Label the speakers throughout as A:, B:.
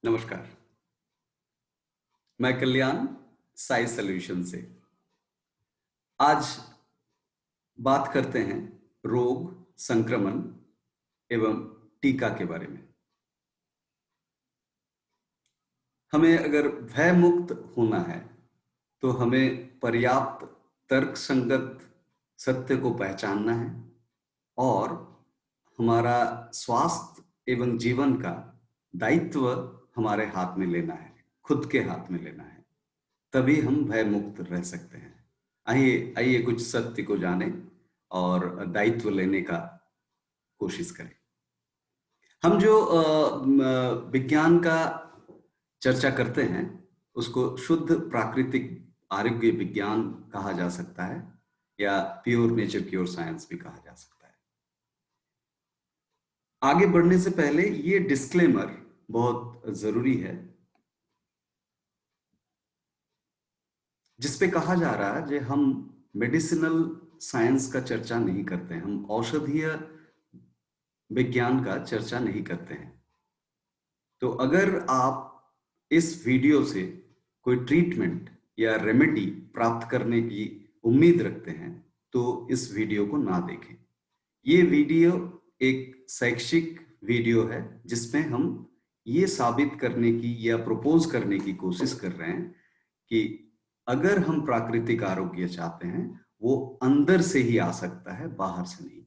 A: नमस्कार, मैं कल्याण साई सॉल्यूशन से। आज बात करते हैं रोग, संक्रमण एवं टीका के बारे में। हमें अगर भय मुक्त होना है तो हमें पर्याप्त तर्कसंगत सत्य को पहचानना है और हमारा स्वास्थ्य एवं जीवन का दायित्व हमारे हाथ में लेना है, खुद के हाथ में लेना है, तभी हम भय मुक्त रह सकते हैं। आइए आइए कुछ सत्य को जानें और दायित्व लेने का कोशिश करें। हम जो विज्ञान का चर्चा करते हैं उसको शुद्ध प्राकृतिक आरोग्य विज्ञान कहा जा सकता है या प्योर नेचर क्योर साइंस भी कहा जा सकता है। आगे बढ़ने से पहले ये डिस्क्लेमर बहुत जरूरी है जिसपे कहा जा रहा है कि हम मेडिसिनल साइंस का चर्चा नहीं करते हैं, हम औषधीय विज्ञान का चर्चा नहीं करते हैं। तो अगर आप इस वीडियो से कोई ट्रीटमेंट या रेमेडी प्राप्त करने की उम्मीद रखते हैं तो इस वीडियो को ना देखें। ये वीडियो एक शैक्षिक वीडियो है जिसमें हम ये साबित करने की या प्रपोज करने की कोशिश कर रहे हैं कि अगर हम प्राकृतिक आरोग्य चाहते हैं वो अंदर से ही आ सकता है, बाहर से नहीं।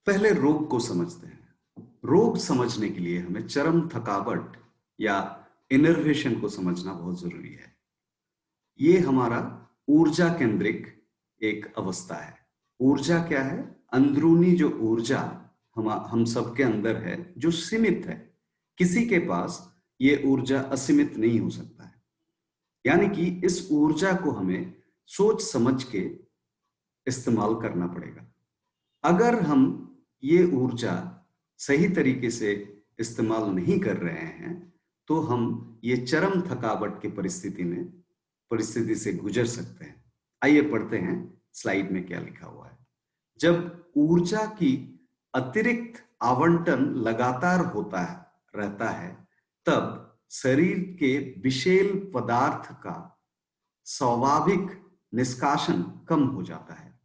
A: पहले रोग को समझते हैं। रोग समझने के लिए हमें चरम थकावट या इनर्वेशन को समझना बहुत जरूरी है। ये हमारा ऊर्जा केंद्रिक एक अवस्था है। ऊर्जा क्या है? अंदरूनी जो ऊर्जा हम सबके अंदर है जो सीमित है। किसी के पास ये ऊर्जा असीमित नहीं हो सकता है। यानी कि इस ऊर्जा को हमें सोच समझ के इस्तेमाल करना पड़ेगा। अगर हम ये ऊर्जा सही तरीके से इस्तेमाल नहीं कर रहे हैं तो हम ये चरम थकावट की परिस्थिति से गुजर सकते हैं। आइए पढ़ते हैं स्लाइड में क्या लिखा हुआ है। जब ऊर्जा की अतिरिक्त आवंटन लगातार होता है रहता है तब शरीर के विषैल पदार्थ का स्वाभाविक निष्कासन कम हो जाता है।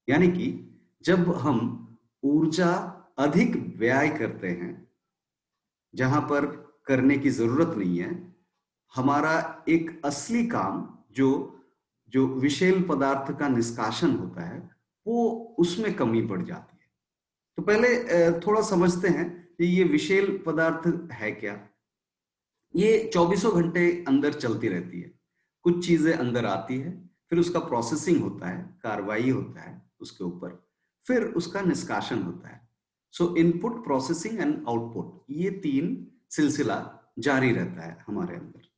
A: यानी कि जब हम ऊर्जा अधिक व्यय करते हैं जहां पर करने की जरूरत नहीं है, हमारा एक असली काम जो जो विषैल पदार्थ का निष्कासन होता है वो उसमें कमी पड़ जाती है। तो पहले थोड़ा समझते हैं कि ये विषैल पदार्थ है क्या। ये 24 घंटे अंदर चलती रहती है। कुछ चीजें अंदर आती है, फिर उसका प्रोसेसिंग होता है, कार्रवाई होता है उसके ऊपर, फिर उसका निष्कासन होता है। सो इनपुट, प्रोसेसिंग एंड आउटपुट, ये तीन सिलसिला जारी रहता है हमारे अंदर।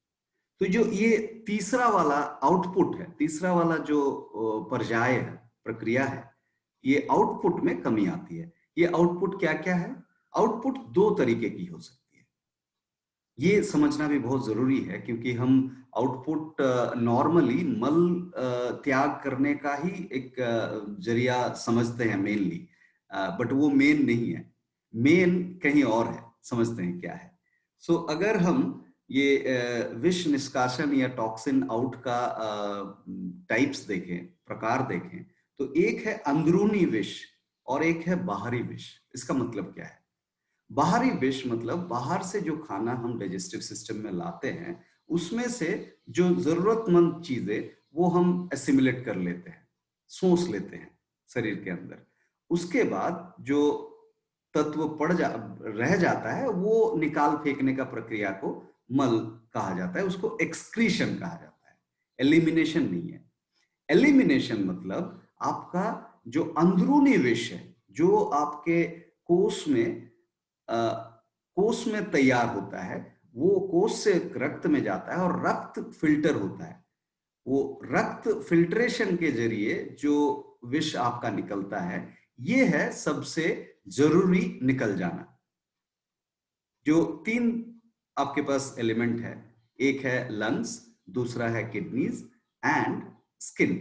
A: तो जो ये तीसरा वाला आउटपुट है, तीसरा वाला जो पर्याय है, प्रक्रिया है, ये आउटपुट में कमी आती है। ये आउटपुट क्या क्या है? आउटपुट दो तरीके की हो सकती है। ये समझना भी बहुत जरूरी है क्योंकि हम आउटपुट नॉर्मली मल त्याग करने का ही एक जरिया समझते हैं मेनली, बट वो मेन नहीं है। मेन कहीं और है। समझते हैं क्या है। सो अगर हम ये विष निष्कासन या टॉक्सिन आउट का टाइप्स देखें, प्रकार देखें, तो एक है अंदरूनी विष और एक है बाहरी विष। इसका मतलब क्या है? बाहरी विष मतलब बाहर से जो खाना हम डाइजेस्टिव सिस्टम में लाते हैं उसमें से जो जरूरतमंद चीजें वो हम एसिमिलेट कर लेते हैं, सोच लेते हैं शरीर के अंदर। उसके बाद जो तत्व रह जाता है वो निकाल फेंकने का प्रक्रिया को मल कहा जाता है, उसको एक्सक्रीशन कहा जाता है, एलिमिनेशन नहीं है। एलिमिनेशन मतलब आपका जो अंदरूनी विष है जो आपके कोष में कोष में तैयार होता है, वो कोष से रक्त में जाता है और रक्त फिल्टर होता है। वो रक्त फिल्ट्रेशन के जरिए जो विष आपका निकलता है, ये है सबसे जरूरी निकल जाना। जो तीन आपके पास एलिमेंट है, एक है लंग्स, दूसरा है किडनीज एंड स्किन।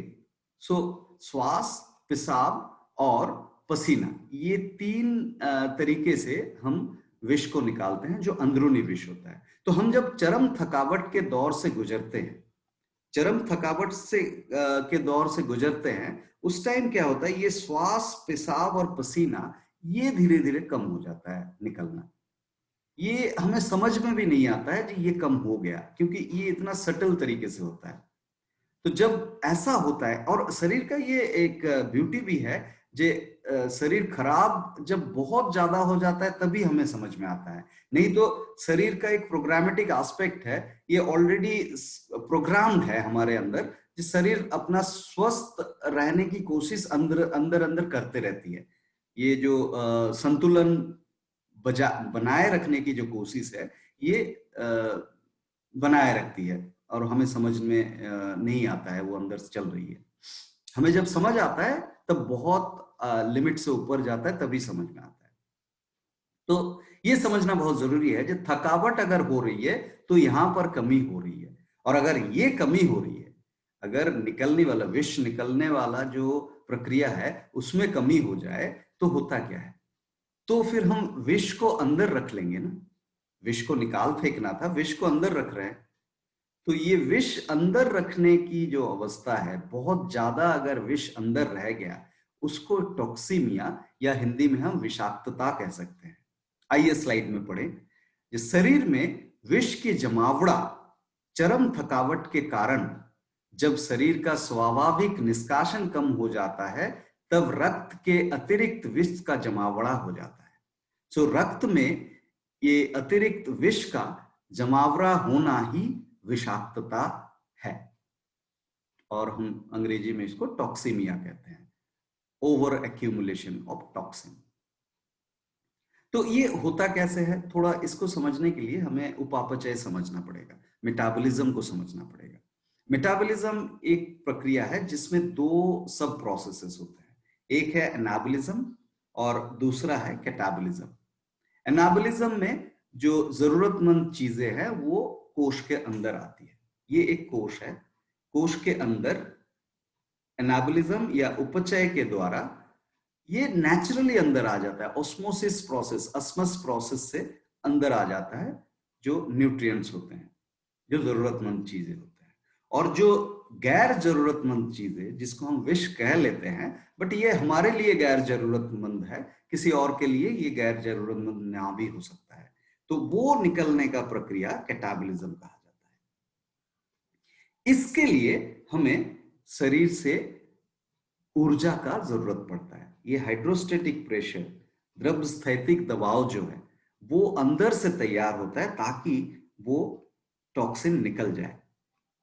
A: सो श्वास, पेशाब और पसीना, ये 3 तरीके से हम विष को निकालते हैं, जो अंदरूनी विष होता है। तो हम जब चरम थकावट के दौर से गुजरते हैं, चरम थकावट से के दौर से गुजरते हैं, उस टाइम क्या होता है, ये श्वास, पेशाब और पसीना ये धीरे धीरे कम हो जाता है निकलना। ये हमें समझ में भी नहीं आता है कि ये कम हो गया, क्योंकि ये इतना सटल तरीके से होता है। तो जब ऐसा होता है, और शरीर का ये एक ब्यूटी भी है, जे शरीर खराब जब बहुत ज्यादा हो जाता है तभी हमें समझ में आता है। नहीं तो शरीर का एक प्रोग्रामेटिक एस्पेक्ट है, ये ऑलरेडी प्रोग्राम्ड है हमारे अंदर, जिस शरीर अपना स्वस्थ रहने की कोशिश अंदर अंदर अंदर करते रहती है। ये जो संतुलन बनाए रखने की जो कोशिश है, ये बनाए रखती है, और हमें समझ में नहीं आता है वो अंदर से चल रही है। हमें जब समझ आता है तब बहुत लिमिट से ऊपर जाता है, तभी समझ में आता है। तो ये समझना बहुत जरूरी है, जो थकावट अगर हो रही है तो यहां पर कमी हो रही है, और अगर ये कमी हो रही है, अगर निकलने वाला विष, निकलने वाला जो प्रक्रिया है उसमें कमी हो जाए, तो होता क्या है, तो फिर हम विष को अंदर रख लेंगे ना। विष को निकाल फेंकना था, विष को अंदर रख रहे हैं। तो ये विष अंदर रखने की जो अवस्था है, बहुत ज्यादा अगर विष अंदर रह गया, उसको टॉक्सीमिया या हिंदी में हम विषाक्तता कह सकते हैं। आइए स्लाइड में पढ़ें। इस शरीर में विष की जमावड़ा चरम थकावट के कारण जब शरीर का स्वाभाविक निष्कासन कम हो जाता है, तब रक्त के अतिरिक्त विष का जमावड़ा हो जाता है। सो रक्त में ये अतिरिक्त विष का जमावड़ा होना ही विषाक्तता है, और हम अंग्रेजी में इसको टॉक्सीमिया कहते हैं, ओवर एक्यूमुलेशन ऑफ टॉक्सिन। तो ये होता कैसे है, थोड़ा इसको समझने के लिए हमें उपापचय समझना पड़ेगा, मेटाबॉलिज्म को समझना पड़ेगा। मेटाबॉलिज्म एक प्रक्रिया है जिसमें 2 सब प्रोसेसेस होते हैं, एक है एनाबॉलिज्म और दूसरा है कैटाबॉलिज्म। एनाबॉलिज्म में जो जरूरतमंद चीजें हैं वो कोश के अंदर आती है। ये एक कोश है, कोश के अंदर एनाबॉलिज्म या उपचय के द्वारा ये नेचुरली अंदर आ जाता है, ऑस्मोसिस प्रोसेस, अस्मस प्रोसेस से अंदर आ जाता है, जो न्यूट्रिएंट्स होते हैं, जो जरूरतमंद चीजें होते हैं। और जो गैर जरूरतमंद चीजें, जिसको हम विष कह लेते हैं, बट ये हमारे लिए गैर जरूरतमंद है, किसी और के लिए ये गैर जरूरतमंद ना भी हो सकता है, तो वो निकलने का प्रक्रिया कैटाबॉलिज्म कहा जाता है। इसके लिए हमें शरीर से ऊर्जा का जरूरत पड़ता है। ये हाइड्रोस्टेटिक प्रेशर, द्रव स्थैतिक दबाव जो है, वो अंदर से तैयार होता है ताकि वो टॉक्सिन निकल जाए।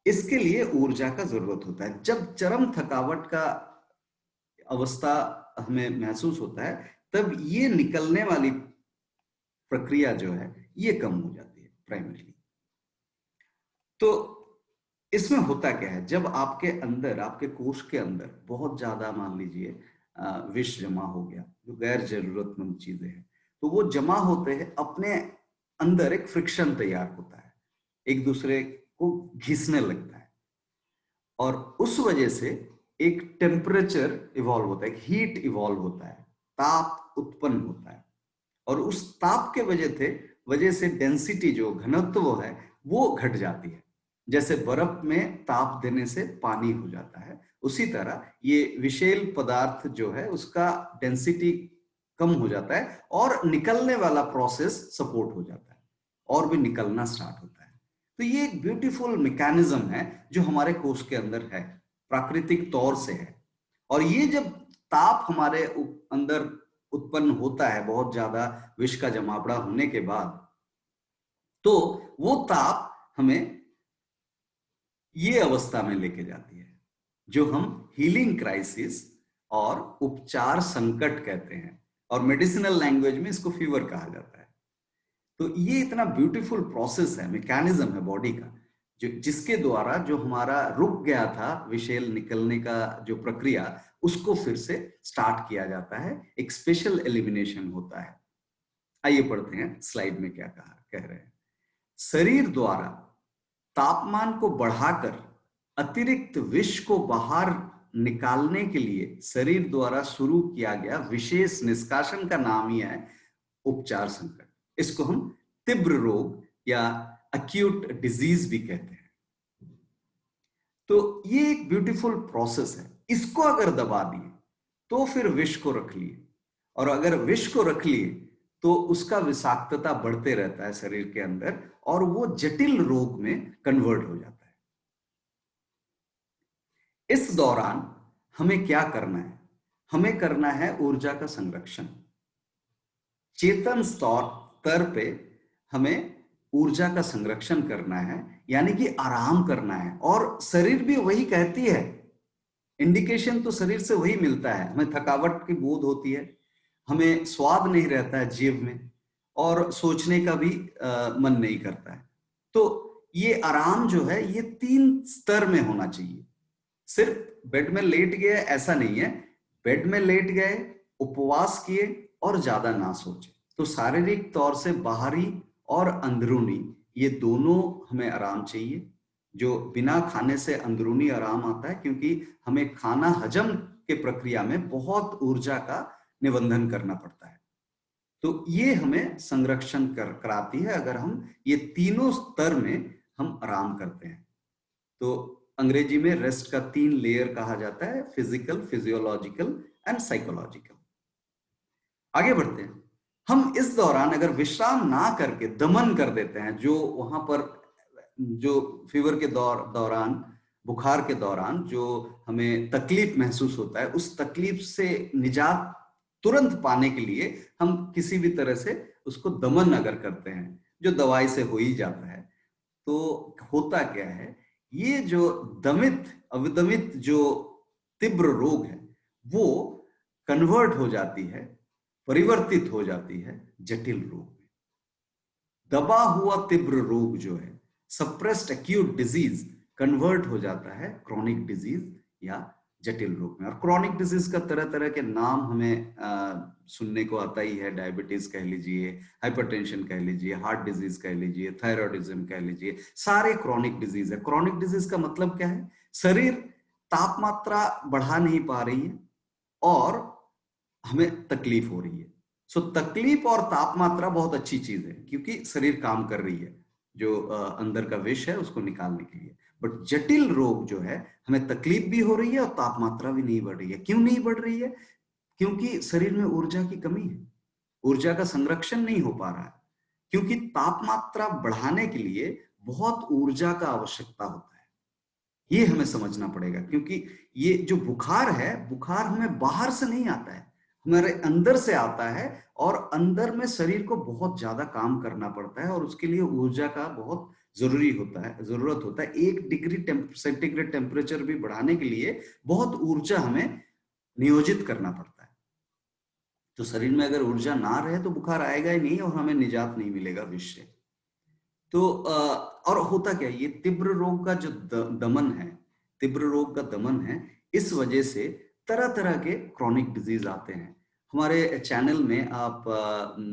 A: इसके लिए ऊर्जा का जरूरत होता है। जब चरम थकावट का अवस्था हमें महसूस होता है, तब ये निकलने वाली प्रक्रिया जो है ये कम हो जाती है प्राइमरीली। तो इसमें होता क्या है, जब आपके अंदर, आपके कोश के अंदर बहुत ज्यादा मान लीजिए विष जमा हो गया, जो गैर जरूरतमंद चीजें हैं, तो वो जमा होते हैं, अपने अंदर एक फ्रिक्शन तैयार होता है, एक दूसरे को घिसने लगता है, और उस वजह से एक टेम्परेचर इवॉल्व होता है, हीट इवॉल्व होता है, ताप उत्पन्न होता है, और उस ताप के वजह से डेंसिटी, जो घनत्व है, वो घट जाती है। जैसे बर्फ में ताप देने से पानी हो जाता है, उसी तरह ये विषैल पदार्थ जो है उसका डेंसिटी कम हो जाता है, और निकलने वाला प्रोसेस सपोर्ट हो जाता है, और भी निकलना स्टार्ट होता है। तो ये एक ब्यूटीफुल मैकेनिज्म है जो हमारे कोश के अंदर है, प्राकृतिक तौर से है। और ये जब ताप हमारे अंदर उत्पन्न होता है, बहुत ज्यादा विष का जमावड़ा होने के बाद, तो वो ताप हमें ये अवस्था में लेके जाती है, जो हम हीलिंग क्राइसिस और उपचार संकट कहते हैं, और मेडिसिनल लैंग्वेज में इसको फीवर कहा जाता है। तो ये इतना ब्यूटीफुल प्रोसेस है, मैकेनिज्म है बॉडी का, जो जिसके द्वारा जो हमारा रुक गया था विषैल निकलने का जो प्रक्रिया, उसको फिर से स्टार्ट किया जाता है, एक स्पेशल एलिमिनेशन होता है। आइए पढ़ते हैं स्लाइड में क्या कह रहे हैं। शरीर द्वारा तापमान को बढ़ाकर अतिरिक्त विष को बाहर निकालने के लिए शरीर द्वारा शुरू किया गया विशेष निष्कासन का नाम ही है उपचार संकट। इसको हम तीव्र रोग या अक्यूट डिजीज भी कहते हैं। तो ये एक ब्यूटीफुल प्रोसेस है। इसको अगर दबा दिए तो फिर विष को रख लिए, और अगर विष को रख लिए तो उसका विषाक्तता बढ़ते रहता है शरीर के अंदर, और वो जटिल रोग में कन्वर्ट हो जाता है। इस दौरान हमें क्या करना है? हमें करना है ऊर्जा का संरक्षण। चेतन स्तर पे हमें ऊर्जा का संरक्षण करना है, यानी कि आराम करना है। और शरीर भी वही कहती है, इंडिकेशन तो शरीर से वही मिलता है। हमें थकावट की बोध होती है, हमें स्वाद नहीं रहता है जीभ में, और सोचने का भी मन नहीं करता है। तो ये आराम जो है ये 3 स्तर में होना चाहिए। सिर्फ बेड में लेट गए ऐसा नहीं है। बेड में लेट गए, उपवास किए और ज्यादा ना सोचे। तो शारीरिक तौर से बाहरी और अंदरूनी ये दोनों हमें आराम चाहिए। जो बिना खाने से अंदरूनी आराम आता है, क्योंकि हमें खाना हजम के प्रक्रिया में बहुत ऊर्जा का निबंधन करना पड़ता है। तो ये हमें संरक्षण कराती है अगर हम ये तीनों स्तर में हम आराम करते हैं। तो अंग्रेजी में रेस्ट का 3 लेयर कहा जाता है, फिजिकल, फिजियोलॉजिकल एंड साइकोलॉजिकल। आगे बढ़ते हैं। हम इस दौरान अगर विश्राम ना करके दमन कर देते हैं, जो वहां पर जो फीवर के दौरान, बुखार के दौरान जो हमें तकलीफ महसूस होता है, उस तकलीफ से निजात तुरंत पाने के लिए हम किसी भी तरह से उसको दमन अगर करते हैं, जो दवाई से हो ही जाता है, तो होता क्या है, ये जो दमित अविदमित जो तीव्र रोग है वो कन्वर्ट हो जाती है, परिवर्तित हो जाती है जटिल रोग में। दबा हुआ तीव्र रोग जो है, सप्रेस्ड एक्यूट डिजीज, कन्वर्ट हो जाता है क्रॉनिक डिजीज या जटिल रोग में। और क्रॉनिक डिजीज का तरह तरह के नाम हमें सुनने को आता ही है। डायबिटीज कह लीजिए, हाइपरटेंशन कह लीजिए, हार्ट डिजीज कह लीजिए, थायराइडिज्म कह लीजिए, सारे क्रॉनिक डिजीज है। क्रॉनिक डिजीज का मतलब क्या है? शरीर तापमात्रा बढ़ा नहीं पा रही है और हमें तकलीफ हो रही है। सो तकलीफ और तापमात्रा बहुत अच्छी चीज है, क्योंकि शरीर काम कर रही है जो अंदर का विष है उसको निकालने के लिए। बट जटिल रोग जो है, हमें तकलीफ भी हो रही है और तापमात्रा भी नहीं बढ़ रही है। क्यों नहीं बढ़ रही है? क्योंकि शरीर में ऊर्जा की कमी है, ऊर्जा का संरक्षण नहीं हो पा रहा है। क्योंकि तापमात्रा बढ़ाने के लिए बहुत ऊर्जा का आवश्यकता होता है। ये हमें समझना पड़ेगा, क्योंकि ये जो बुखार है, बुखार हमें बाहर से नहीं आता है, हमारे अंदर से आता है। और अंदर में शरीर को बहुत ज्यादा काम करना पड़ता है, और उसके लिए ऊर्जा का बहुत जरूरत होता है। 1 डिग्री सेंटीग्रेड टेम्परेचर भी बढ़ाने के लिए बहुत ऊर्जा हमें नियोजित करना पड़ता है। तो शरीर में अगर ऊर्जा ना रहे तो बुखार आएगा ही नहीं और हमें निजात नहीं मिलेगा विष से। तो और होता क्या है, ये तीव्र रोग का जो दमन है, तीव्र रोग का दमन है, इस वजह से तरह तरह के क्रॉनिक डिजीज आते हैं। हमारे चैनल में आप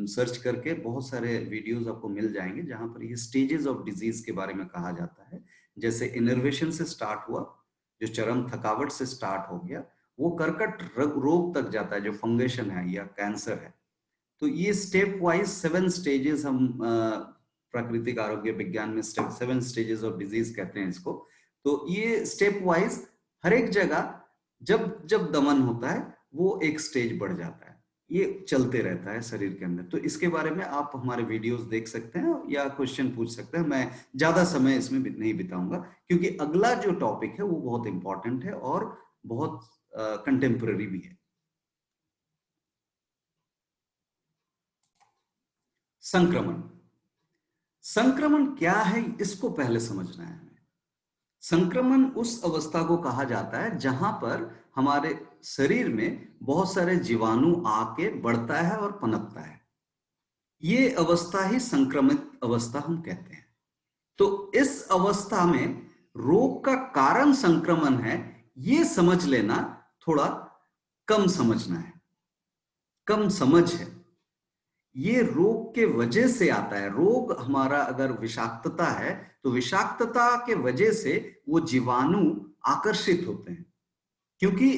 A: सर्च करके बहुत सारे वीडियोस आपको मिल जाएंगे, जहां पर ये स्टेजेस ऑफ डिजीज के बारे में कहा जाता है। जैसे इनर्वेशन से स्टार्ट हुआ, जो चरम थकावट से स्टार्ट हो गया, वो कर्कट रोग तक जाता है, जो फंगेशन है या कैंसर है। तो ये स्टेप वाइज 7 स्टेजेस हम प्राकृतिक आरोग्य विज्ञान में 7 स्टेजेस ऑफ डिजीज कहते हैं इसको। तो ये स्टेप वाइज हर एक जगह जब जब दमन होता है वो एक स्टेज बढ़ जाता है। ये चलते रहता है शरीर के अंदर। तो इसके बारे में आप हमारे वीडियोस देख सकते हैं या क्वेश्चन पूछ सकते हैं। मैं ज्यादा समय इसमें नहीं बिताऊंगा, क्योंकि अगला जो टॉपिक है वो बहुत इंपॉर्टेंट है और बहुत कंटेम्पररी भी है। संक्रमण। संक्रमण क्या है, इसको पहले समझना है हमें। संक्रमण उस अवस्था को कहा जाता है जहां पर हमारे शरीर में बहुत सारे जीवाणु आके बढ़ता है और पनपता है। ये अवस्था ही संक्रमित अवस्था हम कहते हैं। तो इस अवस्था में रोग का कारण संक्रमण है, ये समझ लेना थोड़ा कम समझना है, कम समझ है। ये रोग के वजह से आता है। रोग हमारा अगर विषाक्तता है तो विषाक्तता के वजह से वो जीवाणु आकर्षित होते हैं। क्योंकि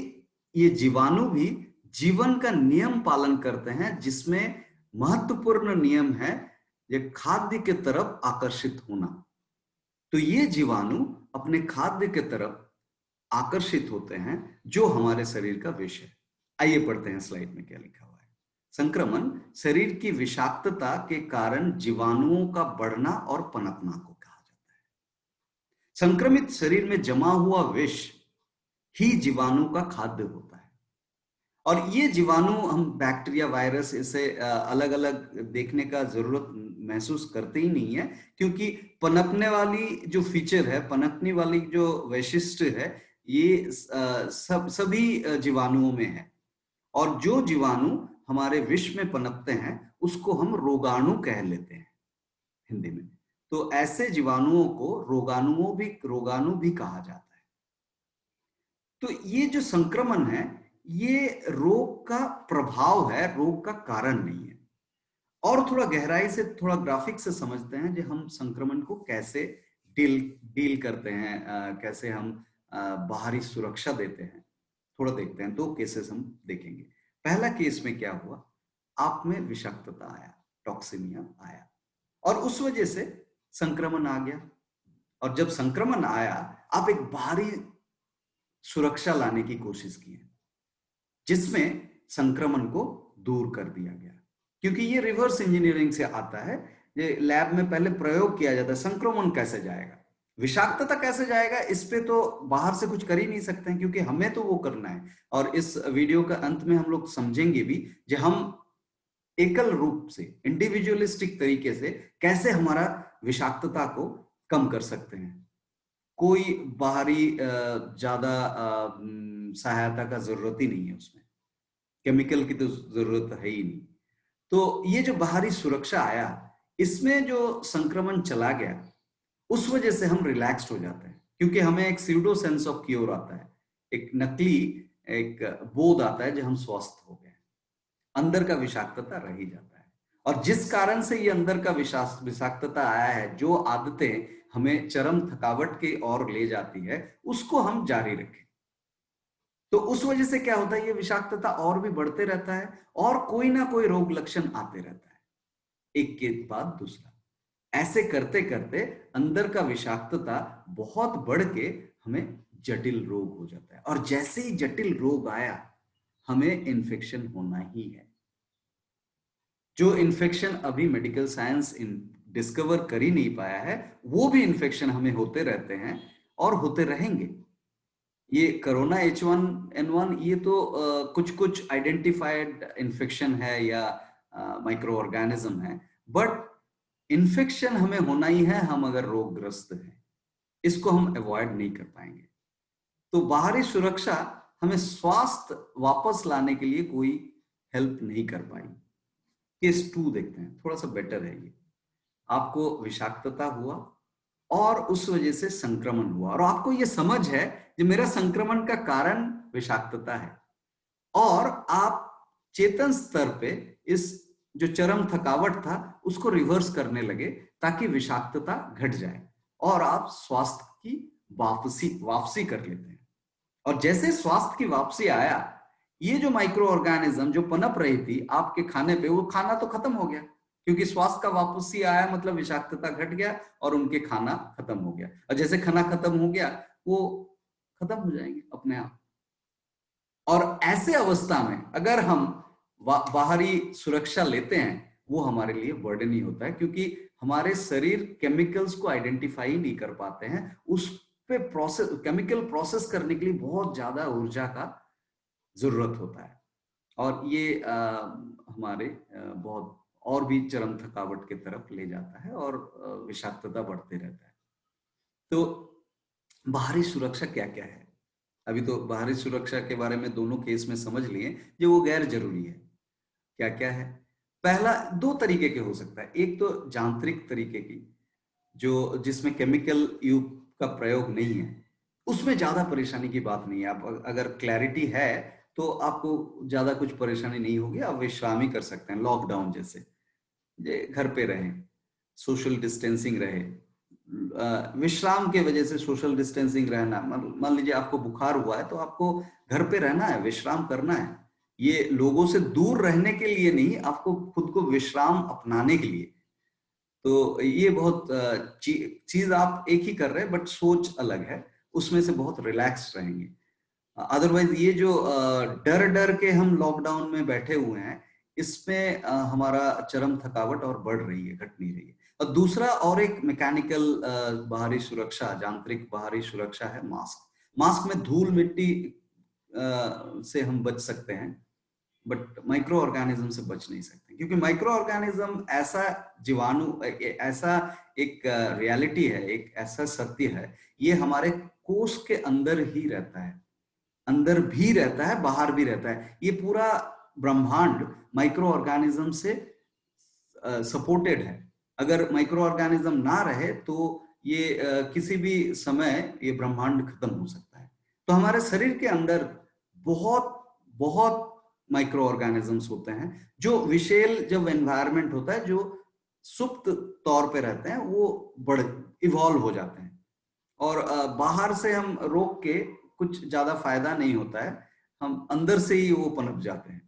A: ये जीवाणु भी जीवन का नियम पालन करते हैं, जिसमें महत्वपूर्ण नियम है ये खाद्य के तरफ आकर्षित होना। तो ये जीवाणु अपने खाद्य के तरफ आकर्षित होते हैं, जो हमारे शरीर का विष है। आइए पढ़ते हैं स्लाइड में क्या लिखा हुआ है। संक्रमण शरीर की विषाक्तता के कारण जीवाणुओं का बढ़ना और पनपना को कहा जाता है। संक्रमित शरीर में जमा हुआ विष ही जीवाणु का खाद्य होता है। और ये जीवाणु हम बैक्टीरिया, वायरस, इसे अलग अलग देखने का जरूरत महसूस करते ही नहीं है, क्योंकि पनपने वाली जो फीचर है, पनपने वाली जो वैशिष्ट है, ये सभी जीवाणुओं में है। और जो जीवाणु हमारे विष में पनपते हैं उसको हम रोगाणु कह लेते हैं हिंदी में। तो ऐसे जीवाणुओं को रोगाणु भी कहा जाता है। तो ये जो संक्रमण है, ये रोग का प्रभाव है, रोग का कारण नहीं है। और थोड़ा गहराई से, थोड़ा ग्राफिक से समझते हैं जो हम संक्रमण को कैसे डील करते हैं, कैसे हम बाहरी सुरक्षा देते हैं, थोड़ा देखते हैं। 2 केसेस हम देखेंगे। पहला केस में क्या हुआ, आप में विषाक्तता आया, टॉक्सिमिया आया, और उस वजह से संक्रमण आ गया। और जब संक्रमण आया, आप एक बाहरी सुरक्षा लाने की कोशिश की है, जिसमें संक्रमण को दूर कर दिया गया। क्योंकि ये रिवर्स इंजीनियरिंग से आता है। ये लैब में पहले प्रयोग किया जाता है, संक्रमण कैसे जाएगा, विषाक्तता कैसे जाएगा, इस पे तो बाहर से कुछ कर ही नहीं सकते हैं, क्योंकि हमें तो वो करना है। और इस वीडियो का अंत में हम लोग समझेंगे भी जो हम एकल रूप से, इंडिविजुअलिस्टिक तरीके से कैसे हमारा विषाक्तता को कम कर सकते हैं। कोई बाहरी ज्यादा सहायता का जरूरत ही नहीं है, उसमें केमिकल की तो जरूरत है ही नहीं। तो ये जो बाहरी सुरक्षा आया, इसमें जो संक्रमण चला गया, उस वजह से हम रिलैक्स्ड हो जाते हैं, क्योंकि हमें एक सीडो सेंस ऑफ क्योर आता है, एक नकली एक बोध आता है जो हम स्वस्थ हो गए, अंदर का विषाक्तता रह ही जाता है। और जिस कारण से ये अंदर का विषाक्तता आया है, जो आदतें हमें चरम थकावट की ओर ले जाती है, उसको हम जारी रखें। तो उस वजह से क्या होता है, ये विषाक्तता और भी बढ़ते रहता है, और कोई ना कोई रोग लक्षण आते रहता है, एक के बाद दूसरा। ऐसे करते करते अंदर का विषाक्तता बहुत बढ़ के हमें जटिल रोग हो जाता है। और जैसे ही जटिल रोग आया, हमें इन्फेक्शन होना ही है। जो इन्फेक्शन अभी मेडिकल साइंस डिस्कवर कर ही नहीं पाया है, वो भी इन्फेक्शन हमें होते रहते हैं और होते रहेंगे। ये कोरोना H1N1 ये तो कुछ कुछ आइडेंटिफाइड इन्फेक्शन है या माइक्रो ऑर्गेनिज्म है, बट इन्फेक्शन हमें होना ही है हम अगर रोगग्रस्त हैं। इसको हम अवॉइड नहीं कर पाएंगे। तो बाहरी सुरक्षा हमें स्वास्थ्य वापस लाने के लिए कोई हेल्प नहीं कर पाई। केस 2 देखते हैं, थोड़ा सा बेटर है ये। आपको विषाक्तता हुआ और उस वजह से संक्रमण हुआ, और आपको ये समझ है कि मेरा संक्रमण का कारण विषाक्तता है, और आप चेतन स्तर पे इस जो चरम थकावट था उसको रिवर्स करने लगे, ताकि विषाक्तता घट जाए और आप स्वास्थ्य की वापसी कर लेते हैं। और जैसे स्वास्थ्य की वापसी आया, ये जो माइक्रो ऑर्गेनिज्म जो पनप रही थी आपके खाने पे, वो खाना तो खत्म हो गया, क्योंकि स्वास्थ्य का वापसी आया मतलब विषाक्तता घट गया और उनके खाना खत्म हो गया। और जैसे खाना खत्म हो गया, वो खत्म हो जाएंगे अपने आप। और ऐसे अवस्था में अगर हम बाहरी सुरक्षा लेते हैं, वो हमारे लिए बर्डन ही होता है, क्योंकि हमारे शरीर केमिकल्स को आइडेंटिफाई नहीं कर पाते हैं। उस पे केमिकल प्रोसेस करने के लिए बहुत ज्यादा ऊर्जा का जरूरत होता है, और ये हमारे बहुत और भी चरम थकावट की तरफ ले जाता है, और विषाक्तता बढ़ते रहता है। तो बाहरी सुरक्षा क्या क्या है? अभी तो बाहरी सुरक्षा के बारे में दोनों केस में समझ लिए जो वो गैर जरूरी है। क्या क्या है? पहला 2 तरीके के हो सकता है। एक तो यांत्रिक तरीके की, जो जिसमें केमिकल युग का प्रयोग नहीं है, उसमें ज्यादा परेशानी की बात नहीं है। आप अगर क्लैरिटी है तो आपको ज्यादा कुछ परेशानी नहीं होगी, आप विश्राम ही कर सकते हैं। लॉकडाउन जैसे, घर पे रहें, सोशल डिस्टेंसिंग रहे, विश्राम के वजह से सोशल डिस्टेंसिंग रहना, मान लीजिए आपको बुखार हुआ है तो आपको घर पे रहना है, विश्राम करना है। ये लोगों से दूर रहने के लिए नहीं, आपको खुद को विश्राम अपनाने के लिए। तो ये बहुत चीज आप एक ही कर रहे हैं बट सोच अलग है, उसमें से बहुत रिलैक्स रहेंगे। अदरवाइज ये जो डर डर के हम लॉकडाउन में बैठे हुए हैं, इसमें हमारा चरम थकावट और बढ़ रही है, घट नहीं रही है। और दूसरा और एक मैकेनिकल बाहरी सुरक्षा, यांत्रिक बाहरी सुरक्षा है मास्क। मास्क में धूल मिट्टी से हम बच सकते हैं, बट माइक्रो ऑर्गेनिज्म से बच नहीं सकते, क्योंकि माइक्रो ऑर्गेनिज्म ऐसा जीवाणु, ऐसा एक रियलिटी है, एक ऐसा सत्य है, ये हमारे कोष के अंदर ही रहता है, अंदर भी रहता है, बाहर भी रहता है। ये पूरा ब्रह्मांड माइक्रो ऑर्गेनिज्म से सपोर्टेड है। अगर माइक्रो ऑर्गेनिज्म ना रहे तो ये किसी भी समय ये ब्रह्मांड खत्म हो सकता है। तो हमारे शरीर के अंदर बहुत बहुत माइक्रो ऑर्गेनिजम्स होते हैं, जो विशेल जब एनवायरनमेंट होता है, जो सुप्त तौर पे रहते हैं, वो बड़े इवॉल्व हो जाते हैं। और बाहर से हम रोक के कुछ ज्यादा फायदा नहीं होता है, हम अंदर से ही वो पनप जाते हैं।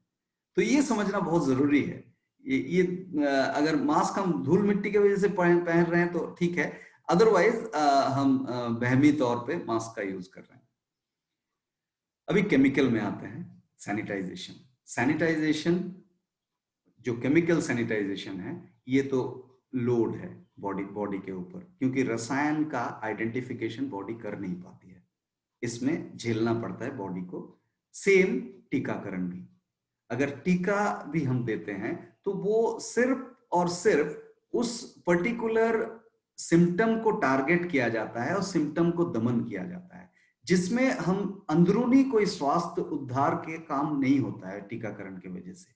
A: तो ये समझना बहुत जरूरी है। ये अगर मास्क हम धूल मिट्टी की वजह से पहन रहे हैं तो ठीक है, अदरवाइज हम वहमी तौर पे मास्क का यूज कर रहे हैं। अभी केमिकल में आते हैं, सैनिटाइजेशन। सैनिटाइजेशन जो केमिकल सैनिटाइजेशन है, ये तो लोड है बॉडी के ऊपर, क्योंकि रसायन का आइडेंटिफिकेशन बॉडी कर नहीं पाती है, इसमें झेलना पड़ता है बॉडी को। सेम टीकाकरण भी, अगर टीका भी हम देते हैं तो वो सिर्फ और सिर्फ उस पर्टिकुलर सिम्टम को टारगेट किया जाता है और सिम्टम को दमन किया जाता है, जिसमें हम अंदरूनी कोई स्वास्थ्य उद्धार के काम नहीं होता है टीकाकरण की वजह से।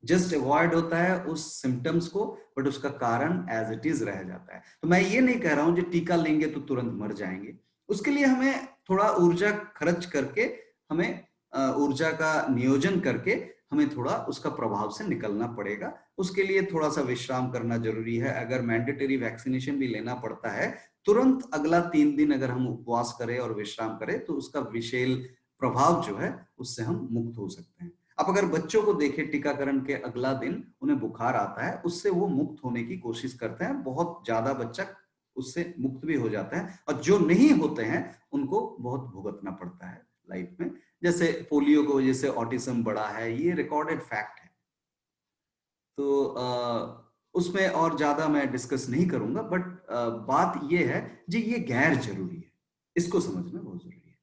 A: जस्ट अवॉइड होता है उस सिम्टम्स को, बट उसका कारण एज इट इज रह जाता है। तो मैं ये नहीं कह रहा हूं जो टीका लेंगे तो तुरंत मर जाएंगे, उसके लिए हमें थोड़ा ऊर्जा खर्च करके, हमें ऊर्जा का नियोजन करके हमें थोड़ा उसका प्रभाव से निकलना पड़ेगा। उसके लिए थोड़ा सा विश्राम करना जरूरी है। अगर मैंडेटरी वैक्सीनेशन भी लेना पड़ता है, तुरंत अगला 3 दिन अगर हम उपवास करें और विश्राम करें तो उसका विशेल प्रभाव जो है उससे हम मुक्त हो सकते हैं। आप अगर बच्चों को देखें, टीकाकरण के अगला दिन उन्हें बुखार आता है, उससे वो मुक्त होने की कोशिश करते हैं, बहुत ज्यादा बच्चा उससे मुक्त भी हो जाता है। और जो नहीं होते हैं उनको बहुत भुगतना पड़ता है लाइफ में, जैसे पोलियो की वजह से ऑटिज्म बढ़ा है, ये रिकॉर्डेड फैक्ट है। तो उसमें और ज्यादा मैं डिस्कस नहीं करूंगा, बट बात ये है जी, ये गैर जरूरी है, इसको समझना बहुत जरूरी है।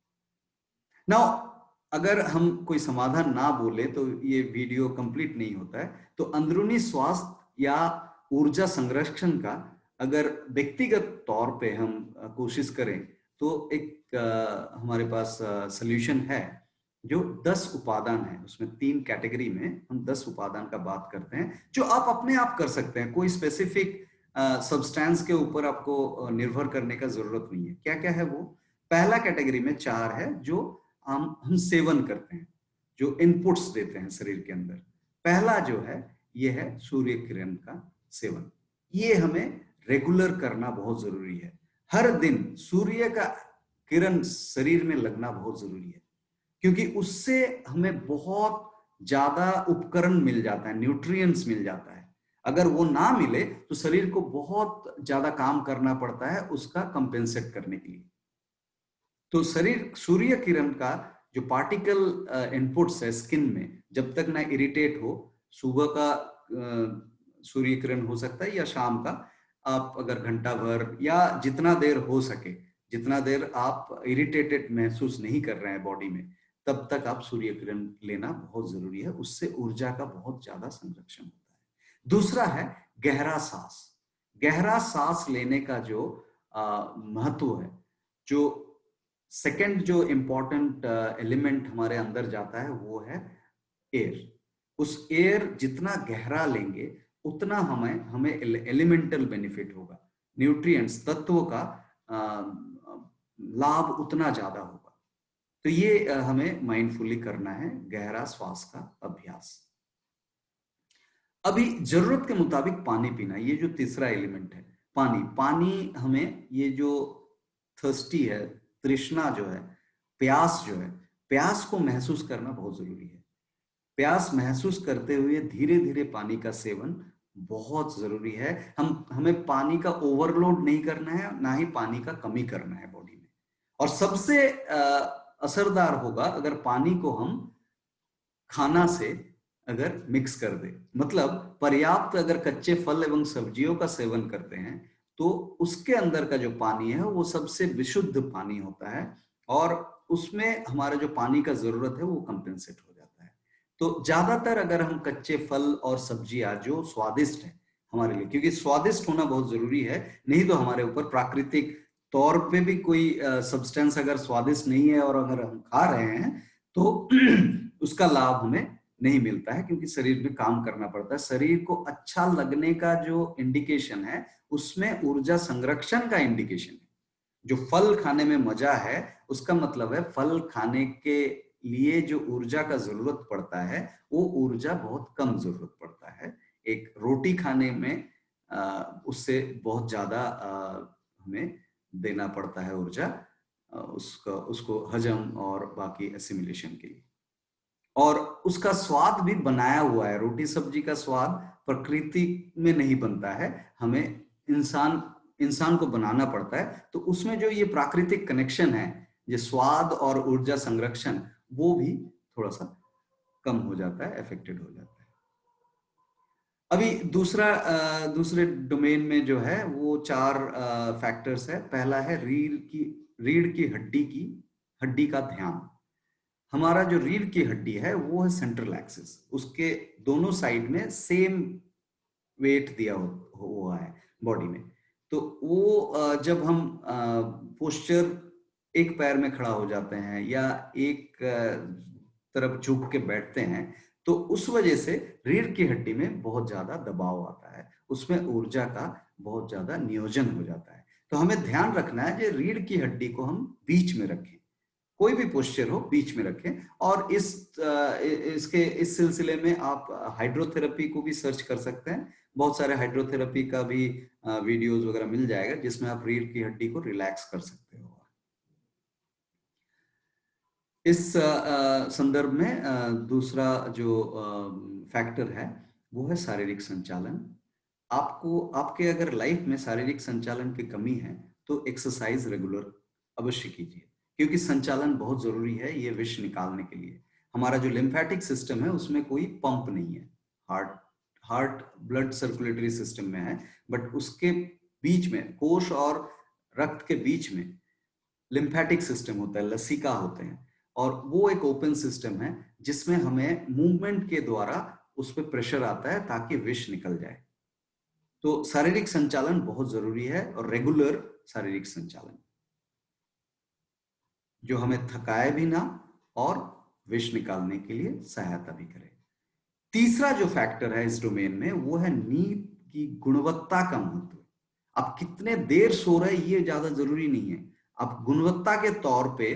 A: नाउ अगर हम कोई समाधान ना बोले तो ये वीडियो कंप्लीट नहीं होता है। तो अंदरूनी स्वास्थ्य या ऊर्जा संरक्षण का अगर व्यक्तिगत तौर पे हम कोशिश करें तो एक हमारे पास सॉल्यूशन है, जो 10 उपादान है। उसमें 3 कैटेगरी में हम 10 उपादान का बात करते हैं, जो आप अपने आप कर सकते हैं। कोई स्पेसिफिक सब्सटेंस के ऊपर आपको निर्भर करने का जरूरत नहीं है। क्या क्या है वो? पहला कैटेगरी में 4 है जो हम सेवन करते हैं, जो इनपुट्स देते हैं शरीर के अंदर। पहला जो है ये है सूर्य किरण का सेवन। ये हमें रेगुलर करना बहुत जरूरी है। हर दिन सूर्य का किरण शरीर में लगना बहुत जरूरी है, क्योंकि उससे हमें बहुत ज्यादा उपकरण मिल जाता है, न्यूट्रिएंट्स मिल जाता है। अगर वो ना मिले तो शरीर को बहुत ज्यादा काम करना पड़ता है उसका कंपेंसेट करने के लिए। तो शरीर सूर्य किरण का जो पार्टिकल इनपुट्स है स्किन में, जब तक ना इरिटेट हो, सुबह का सूर्य किरण हो सकता है या शाम का, आप अगर घंटा भर या जितना देर हो सके, जितना देर आप इरिटेटेड महसूस नहीं कर रहे हैं बॉडी में, तब तक आप सूर्य किरण लेना बहुत जरूरी है। उससे ऊर्जा का बहुत ज्यादा संरक्षण होता है। दूसरा है गहरा सांस। गहरा सांस लेने का जो महत्व है, जो सेकंड जो इंपॉर्टेंट एलिमेंट हमारे अंदर जाता है वो है एयर। उस एयर जितना गहरा लेंगे उतना हमें एलिमेंटल बेनिफिट होगा, न्यूट्रिएंट्स तत्वों का लाभ उतना ज्यादा होगा। तो ये हमें माइंडफुली करना है, गहरा श्वास का अभ्यास। अभी जरूरत के मुताबिक पानी पीना, ये जो तीसरा एलिमेंट है। पानी पानी हमें ये जो थर्स्टी है, तृष्णा जो है, प्यास जो है, प्यास को महसूस करना बहुत जरूरी है। प्यास महसूस करते हुए धीरे धीरे पानी का सेवन बहुत जरूरी है। हमें पानी का ओवरलोड नहीं करना है, ना ही पानी का कमी करना है बॉडी में। और सबसे असरदार होगा अगर पानी को हम खाना से अगर मिक्स कर दे, मतलब पर्याप्त अगर कच्चे फल एवं सब्जियों का सेवन करते हैं तो उसके अंदर का जो पानी है वो सबसे विशुद्ध पानी होता है, और उसमें हमारा जो पानी का जरूरत है वो कंपेंसेट हो जाता है। तो ज्यादातर अगर हम कच्चे फल और सब्जियां जो स्वादिष्ट है हमारे लिए, क्योंकि स्वादिष्ट होना बहुत जरूरी है, नहीं तो हमारे ऊपर प्राकृतिक तौर पे भी कोई सब्सटेंस अगर स्वादिष्ट नहीं है और अगर हम खा रहे हैं तो उसका लाभ हमें नहीं मिलता है, क्योंकि शरीर में काम करना पड़ता है। शरीर को अच्छा लगने का जो इंडिकेशन है उसमें ऊर्जा संरक्षण का इंडिकेशन है। जो फल खाने में मजा है उसका मतलब है फल खाने के लिए जो ऊर्जा का जरूरत पड़ता है वो ऊर्जा बहुत कम जरूरत पड़ता है। एक रोटी खाने में उससे बहुत ज्यादा हमें देना पड़ता है ऊर्जा, उसका उसको हजम और बाकी एसिमिलेशन के लिए। और उसका स्वाद भी बनाया हुआ है। रोटी सब्जी का स्वाद प्रकृति में नहीं बनता है, हमें इंसान इंसान को बनाना पड़ता है। तो उसमें जो ये प्राकृतिक कनेक्शन है, ये स्वाद और ऊर्जा संरक्षण, वो भी थोड़ा सा कम हो जाता है, अफेक्टेड हो जाता है। अभी दूसरे डोमेन में जो है वो चार फैक्टर्स है। पहला है रीढ़ की हड्डी का ध्यान। हमारा जो रीढ़ की हड्डी है वो है सेंट्रल एक्सिस, उसके दोनों साइड में सेम वेट दिया हुआ है बॉडी में। तो वो जब हम पोस्चर एक पैर में खड़ा हो जाते हैं या एक तरफ झुक के बैठते हैं तो उस वजह से रीढ़ की हड्डी में बहुत ज्यादा दबाव आता है, उसमें ऊर्जा का बहुत ज्यादा नियोजन हो जाता है। तो हमें ध्यान रखना है कि रीढ़ की हड्डी को हम बीच में रखें, कोई भी पोस्चर हो बीच में रखें। और इस सिलसिले में आप हाइड्रोथेरेपी को भी सर्च कर सकते हैं। बहुत सारे हाइड्रोथेरेपी का भी वीडियोस वगैरह मिल जाएगा जिसमें आप रीढ़ की हड्डी को रिलैक्स कर सकते हो। इस संदर्भ में दूसरा जो फैक्टर है वो है शारीरिक संचालन। आपको आपके अगर लाइफ में शारीरिक संचालन की कमी है तो एक्सरसाइज रेगुलर अवश्य कीजिए, क्योंकि संचालन बहुत जरूरी है ये विष निकालने के लिए। हमारा जो लिम्फेटिक सिस्टम है उसमें कोई पंप नहीं है, heart heart blood circulatory system में है, बट उसके बीच में कोश और रक्त के बीच में लिम्फेटिक सिस्टम होता है, लसिका होते हैं, और वो एक ओपन सिस्टम है जिसमें हमें मूवमेंट के द्वारा उस पर प्रेशर आता है ताकि विष निकल जाए। तो शारीरिक संचालन बहुत जरूरी है, और रेगुलर शारीरिक संचालन जो हमें थकाए भी ना और विष निकालने के लिए सहायता भी करे। तीसरा जो फैक्टर है इस डोमेन में वो है नींद की गुणवत्ता का महत्व। आप कितने देर सो रहे ये ज्यादा जरूरी नहीं है, आप गुणवत्ता के तौर पे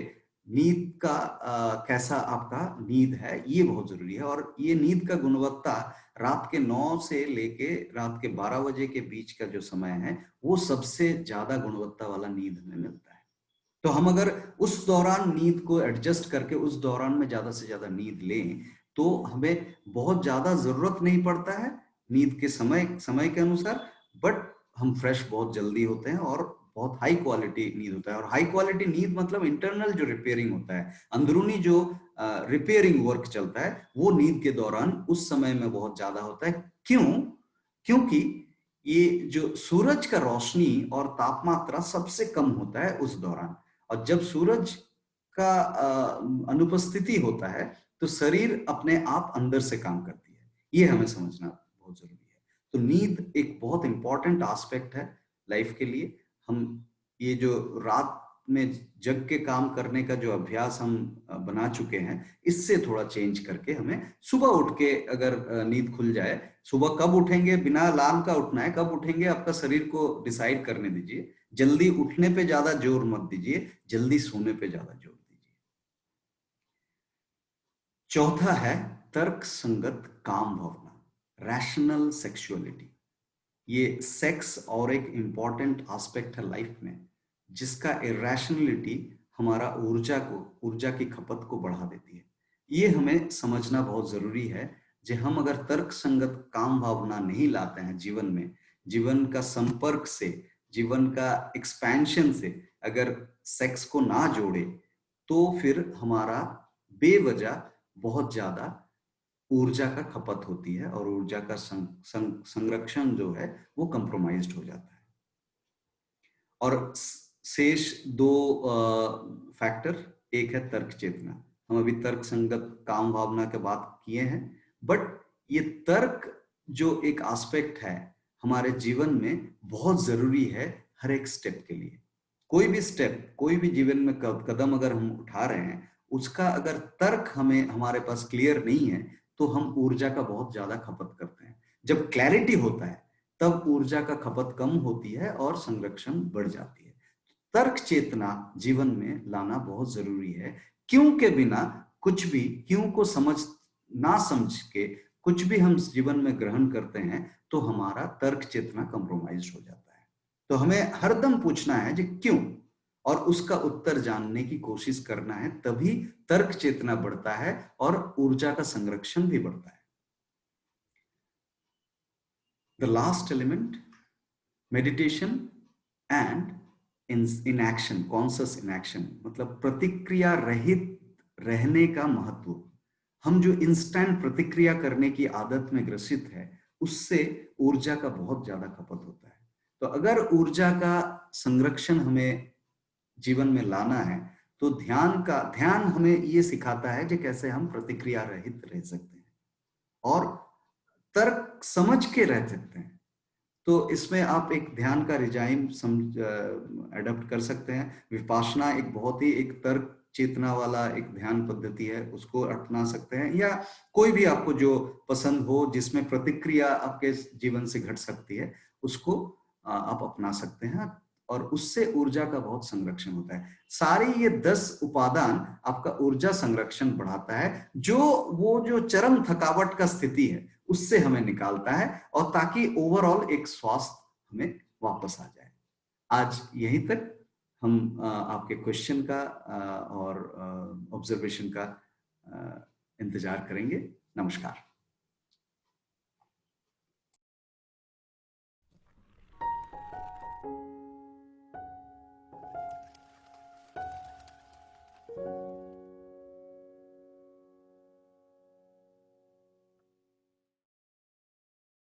A: नींद का कैसा आपका नींद है ये बहुत जरूरी है। और ये नींद का गुणवत्ता रात के 9 से लेके रात के 12 बजे के बीच का जो समय है वो सबसे ज्यादा गुणवत्ता वाला नींद हमें मिलता है। तो हम अगर उस दौरान नींद को एडजस्ट करके उस दौरान में ज्यादा से ज्यादा नींद लें तो हमें बहुत ज्यादा जरूरत नहीं पड़ता है नींद के समय के अनुसार, बट हम फ्रेश बहुत जल्दी होते हैं और बहुत हाई क्वालिटी नींद होता है। और हाई क्वालिटी नींद मतलब इंटरनल जो रिपेयरिंग होता है, अंदरूनी जो रिपेयरिंग वर्क चलता है वो नींद के दौरान उस समय में बहुत ज्यादा होता है। क्यों? क्योंकि ये जो सूरज का रोशनी और तापमात्रा सबसे कम होता है उस दौरान, और जब सूरज का अनुपस्थिति होता है तो शरीर अपने आप अंदर से काम करती है। ये हमें समझना बहुत जरूरी है। तो नींद एक बहुत इंपॉर्टेंट एस्पेक्ट है लाइफ के लिए। हम ये जो रात में जग के काम करने का जो अभ्यास हम बना चुके हैं इससे थोड़ा चेंज करके हमें सुबह उठ के अगर नींद खुल जाए, सुबह कब उठेंगे, बिना अलार्म का उठना है, कब उठेंगे आपका शरीर को डिसाइड करने दीजिए। जल्दी उठने पे ज्यादा जोर मत दीजिए, जल्दी सोने पे ज्यादा जोर दीजिए। चौथा है तर्क संगत काम भावना, रैशनल सेक्सुअलिटी। ये सेक्स और एक इम्पॉर्टेंट एस्पेक्ट है लाइफ में, जिसका इरेशनलिटी हमारा ऊर्जा की खपत को बढ़ा देती है। ये हमें समझना बहुत जरूरी है। जो हम अगर तर्क संगत काम भावना नहीं लाते हैं जीवन में, जीवन का संपर्क से, जीवन का एक्सपेंशन से अगर सेक्स को ना जोड़े, तो फिर हमारा बेवजह बहुत ज्यादा ऊर्जा का खपत होती है और ऊर्जा का संरक्षण जो है वो कंप्रोमाइज्ड हो जाता है। और शेष दो फैक्टर, एक है तर्क चेतना। हम अभी तर्क संगत काम भावना की बात किए हैं, बट ये तर्क जो एक एस्पेक्ट है हमारे जीवन में बहुत जरूरी है हर एक स्टेप के लिए। कोई भी स्टेप, कोई भी जीवन में कदम अगर हम उठा रहे हैं, उसका अगर तर्क हमें हमारे पास क्लियर नहीं है, तो हम ऊर्जा का बहुत ज्यादा खपत करते हैं। जब क्लैरिटी होता है तब ऊर्जा का खपत कम होती है और संरक्षण बढ़ जाती है। तर्क चेतना जीवन में लाना बहुत जरूरी है। क्यों के बिना कुछ भी, क्यों को ना समझ के कुछ भी हम जीवन में ग्रहण करते हैं, तो हमारा तर्क चेतना कंप्रोमाइज हो जाता है। तो हमें हरदम पूछना है कि क्यों, और उसका उत्तर जानने की कोशिश करना है, तभी तर्क चेतना बढ़ता है और ऊर्जा का संरक्षण भी बढ़ता है। The last element, meditation and inaction, conscious inaction, मतलब प्रतिक्रिया रहित रहने का महत्व। हम जो इंस्टेंट प्रतिक्रिया करने की आदत में ग्रसित है, उससे ऊर्जा का बहुत ज्यादा खपत होता है। तो अगर ऊर्जा का संरक्षण हमें जीवन में लाना है, तो ध्यान हमें ये सिखाता है कि कैसे हम प्रतिक्रिया रहित रह सकते हैं और तर्क समझ के रह सकते हैं। तो इसमें आप एक ध्यान का रिजाइम अडॉप्ट कर सकते हैं। विपासना एक बहुत ही एक तर्क चेतना वाला एक ध्यान पद्धति है, उसको अपना सकते हैं, या कोई भी आपको जो पसंद हो जिसमें प्रतिक्रिया आपके जीवन से घट सकती है, उसको आप अपना सकते हैं, और उससे ऊर्जा का बहुत संरक्षण होता है। सारी ये 10 उपादान आपका ऊर्जा संरक्षण बढ़ाता है, जो वो जो चरम थकावट का स्थिति है उससे हमें निकालता है, और ताकि ओवरऑल एक स्वास्थ्य हमें वापस आ जाए। आज यहीं तक हम आपके क्वेश्चन का और ऑब्जर्वेशन का इंतजार करेंगे। नमस्कार।